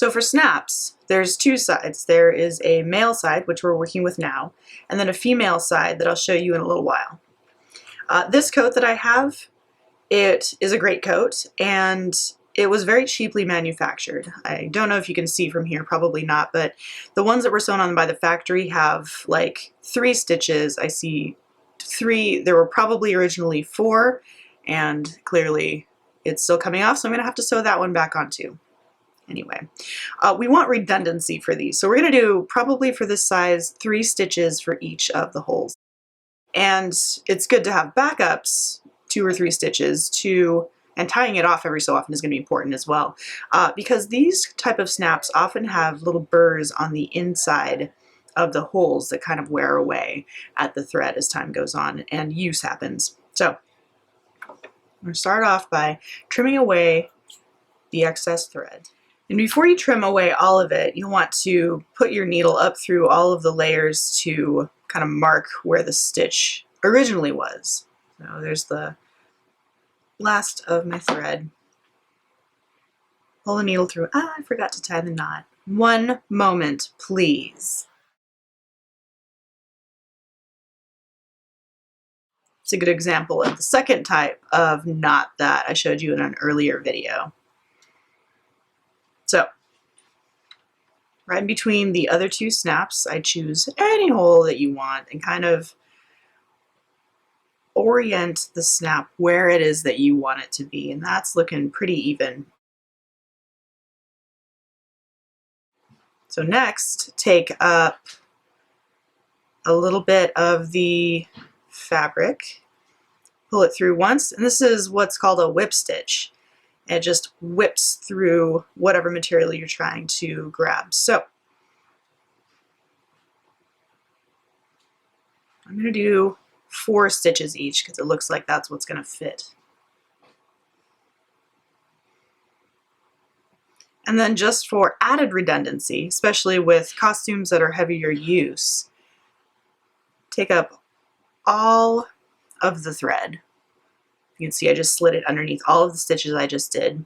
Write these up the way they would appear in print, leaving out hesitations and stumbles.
So for snaps, there's two sides. There is a male side, which we're working with now, and then a female side that I'll show you in a little while. This coat that I have, it is a great coat, and it was very cheaply manufactured. I don't know if you can see from here, probably not, but the ones that were sewn on by the factory have like 3 stitches. I see 3, there were probably originally 4, and clearly it's still coming off, so I'm gonna have to sew that one back on too. Anyway, we want redundancy for these, so we're gonna do, probably for this size, 3 stitches for each of the holes. And it's good to have backups, 2 or 3 stitches, and tying it off every so often is going to be important as well, because these type of snaps often have little burrs on the inside of the holes that kind of wear away at the thread as time goes on and use happens. So I'm going to start off by trimming away the excess thread. And before you trim away all of it, you'll want to put your needle up through all of the layers to kind of mark where the stitch originally was. So there's the last of my thread. Pull the needle through. I forgot to tie the knot. One moment, please. It's a good example of the second type of knot that I showed you in an earlier video. So, right in between the other 2 snaps, I choose any hole that you want and kind of orient the snap where it is that you want it to be, and that's looking pretty even. So next, take up a little bit of the fabric, pull it through once, and this is what's called a whip stitch. It just whips through whatever material you're trying to grab. So I'm going to do 4 stitches each because it looks like that's what's going to fit. And then just for added redundancy, especially with costumes that are heavier use, take up all of the thread. You can see I just slid it underneath all of the stitches I just did,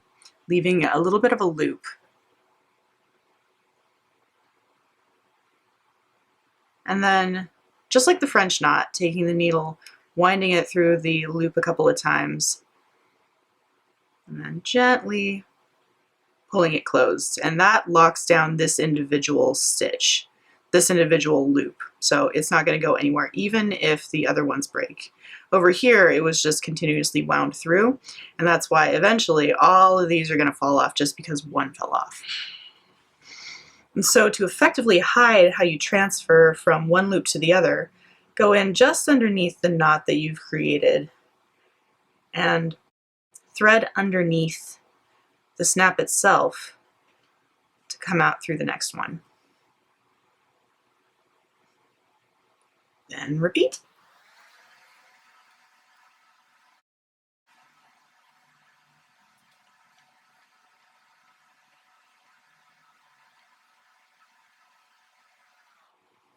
leaving a little bit of a loop. And then, just like the French knot, taking the needle, winding it through the loop a couple of times, and then gently pulling it closed. And that locks down this individual stitch, this individual loop. So it's not going to go anywhere, even if the other ones break. Over here, it was just continuously wound through, and that's why eventually all of these are going to fall off just because one fell off. And so to effectively hide how you transfer from one loop to the other, go in just underneath the knot that you've created and thread underneath the snap itself to come out through the next one. Then repeat.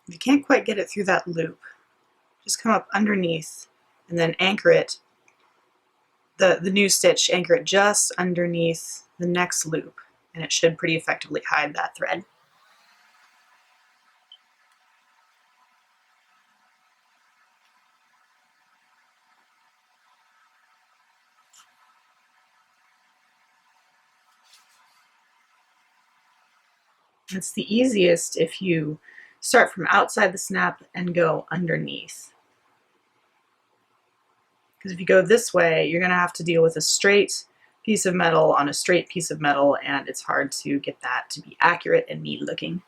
If you can't quite get it through that loop, just come up underneath and then anchor it, the new stitch, anchor it just underneath the next loop, and it should pretty effectively hide that thread. It's the easiest if you start from outside the snap and go underneath. Because if you go this way, you're going to have to deal with a straight piece of metal on a straight piece of metal, and it's hard to get that to be accurate and neat looking.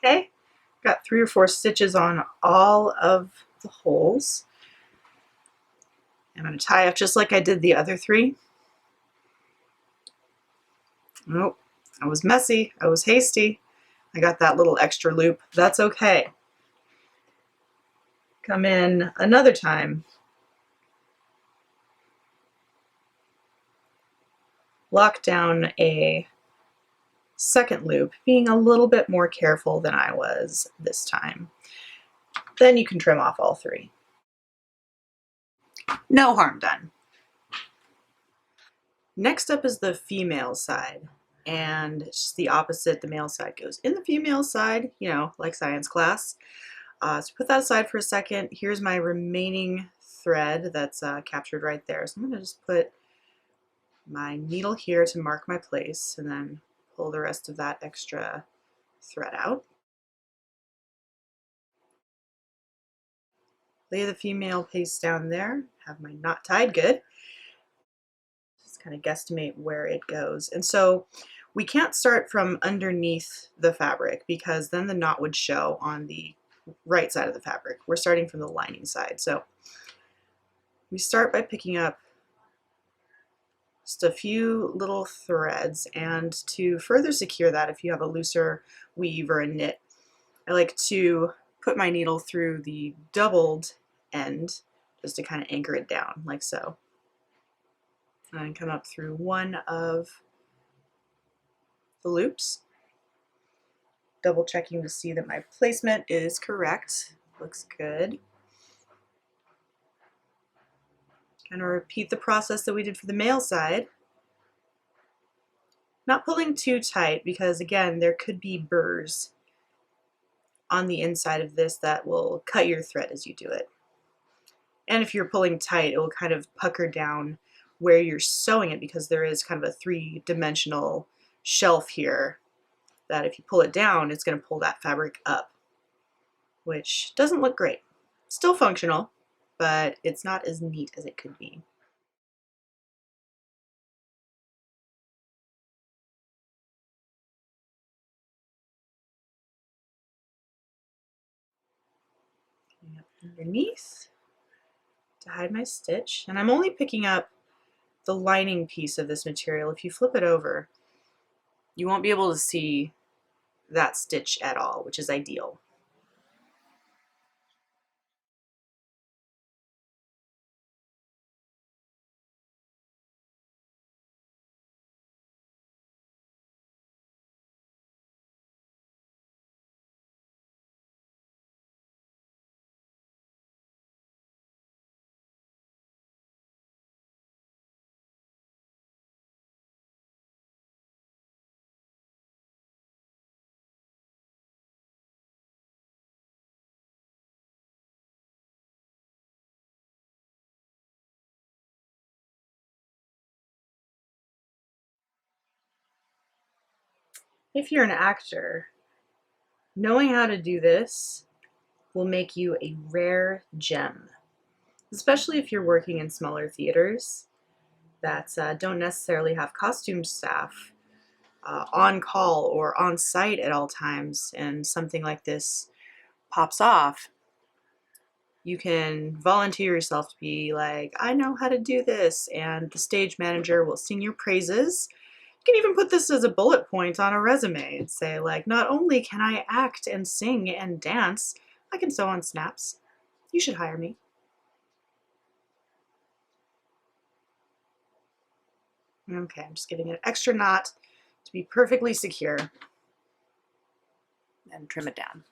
Okay, got 3 or 4 stitches on all of the holes. I'm going to tie up just like I did the other 3. Oh, I was messy, I was hasty. I got that little extra loop. That's okay. Come in another time. Lock down a second loop, being a little bit more careful than I was this time. Then you can trim off all 3. No harm done. Next up is the female side, and it's just the opposite. The male side goes in the female side, you know, like science class. So put that aside for a second. Here's my remaining thread that's captured right there. So I'm going to just put my needle here to mark my place and then pull the rest of that extra thread out. Lay the female piece down there, have my knot tied good. Just kind of guesstimate where it goes. And so we can't start from underneath the fabric because then the knot would show on the right side of the fabric. We're starting from the lining side. So we start by picking up just a few little threads, and to further secure that, if you have a looser weave or a knit, I like to put my needle through the doubled end just to kind of anchor it down like so, and come up through one of the loops, double checking to see that my placement is correct. Looks good. Kind of repeat the process that we did for the male side. Not pulling too tight because, again, there could be burrs on the inside of this that will cut your thread as you do it. And if you're pulling tight, it will kind of pucker down where you're sewing it because there is kind of a three-dimensional shelf here that if you pull it down, it's going to pull that fabric up, which doesn't look great. Still functional, but it's not as neat as it could be. Underneath to hide my stitch, and I'm only picking up the lining piece of this material. If you flip it over, you won't be able to see that stitch at all, which is ideal. If you're an actor, knowing how to do this will make you a rare gem, especially if you're working in smaller theaters that don't necessarily have costume staff on call or on site at all times, and something like this pops off. You can volunteer yourself to be like, I know how to do this, and the stage manager will sing your praises. You can even put this as a bullet point on a resume and say, like, not only can I act and sing and dance, I can sew on snaps. You should hire me. Okay, I'm just giving it an extra knot to be perfectly secure and trim it down.